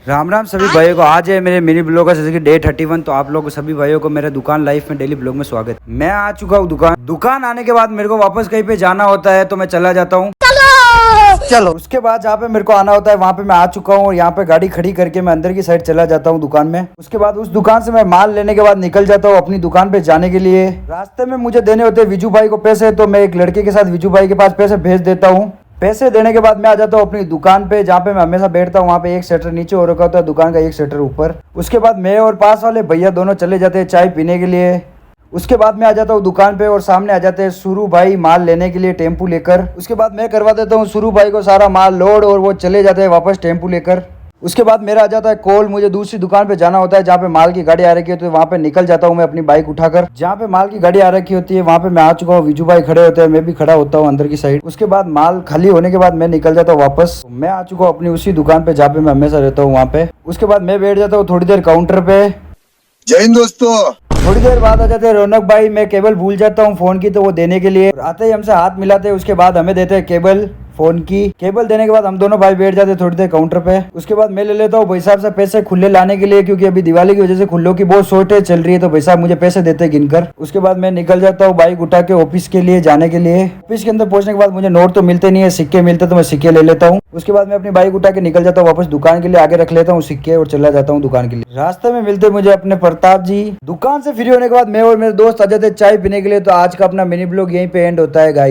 राम राम सभी भाइयों को। आज है मेरे मिनी ब्लॉग का जैसे कि डे 31। तो आप लोगों सभी भाइयों को मेरे दुकान लाइफ में डेली ब्लॉग में स्वागत। मैं आ चुका हूँ दुकान आने के बाद मेरे को वापस कहीं पे जाना होता है तो मैं चला जाता हूँ। चलो उसके बाद जहाँ पे मेरे को आना होता है वहाँ पे मैं आ चुका हूँ और यहाँ पे गाड़ी खड़ी करके मैं अंदर की साइड चला जाता हूँ दुकान में। उसके बाद उस दुकान से मैं माल लेने के बाद निकल जाता हूँ अपनी दुकान पे जाने के लिए। रास्ते में मुझे देने होते हैं विजू भाई को पैसे, तो मैं एक लड़के के साथ विजू भाई के पास पैसे भेज देता हूँ। पैसे देने के बाद मैं आ जाता हूँ अपनी दुकान पे जहाँ पे मैं हमेशा बैठता हूँ। वहाँ पे एक शटर नीचे हो रखा होता है, दुकान का एक शटर ऊपर। उसके बाद मैं और पास वाले भैया दोनों चले जाते हैं चाय पीने के लिए। उसके बाद मैं आ जाता हूँ दुकान पे और सामने आ जाते हैं सुरू भाई माल लेने के लिए टेम्पू लेकर। उसके बाद मैं करवा देता हूँ सुरू भाई को सारा माल लोड और वो चले जाते हैं वापस टेम्पू लेकर। उसके बाद मेरा आ जाता है कॉल, मुझे दूसरी दुकान पे जाना होता है जहाँ पे माल की गाड़ी आ रखी होती है। वहाँ पे निकल जाता हूँ मैं अपनी बाइक उठाकर। जहाँ पे माल की गाड़ी आ रखी होती है वहाँ पे मैं आ चुका हूँ। विजू भाई खड़े होते हैं, मैं भी खड़ा होता हूँ अंदर की साइड। उसके बाद माल खाली होने के बाद मैं निकल जाता हूँ वापस। मैं आ चुका हूँ अपनी उसी दुकान पे जहाँ पे मैं हमेशा रहता हूँ वहाँ पे। उसके बाद मैं बैठ जाता हूँ थोड़ी देर काउंटर पे। जय हिंद दोस्तों। थोड़ी देर बाद आ जाते हैं रौनक भाई। मैं केबल भूल जाता हूँ फोन की, तो वो देने के लिए आते ही हमसे हाथ मिलाते हैं। उसके बाद हमें देते हैं केबल फोन की। केबल देने के बाद हम दोनों भाई बैठ जाते हैं थोड़ी देर काउंटर पे। उसके बाद मैं ले लेता हूँ भाई साहब से पैसे खुले लाने के लिए, क्योंकि अभी दिवाली की वजह से खुल्लों की बहुत शॉर्टेज चल रही है, तो भाई साहब मुझे पैसे देते हैं गिनकर। उसके बाद मैं निकल जाता हूँ बाइक उठा के ऑफिस के लिए जाने के लिए। ऑफिस के अंदर पहुंचने के बाद मुझे नोट तो मिलते नहीं है, सिक्के मिलते तो मैं सिक्के ले लेता हूँ। उसके बाद मैं अपनी बाइक उठा के निकल जाता हूँ वापस दुकान के लिए, आगे रख लेता हूँ सिक्के और चला जाता हूँ दुकान के लिए। रास्ते में मिलते मुझे अपने प्रताप जी। दुकान से फ्री होने के बाद मैं और मेरे दोस्त आ जाते चाय पीने के लिए। तो आज का अपना मिनी ब्लॉग यहीं पे एंड होता है गाइस।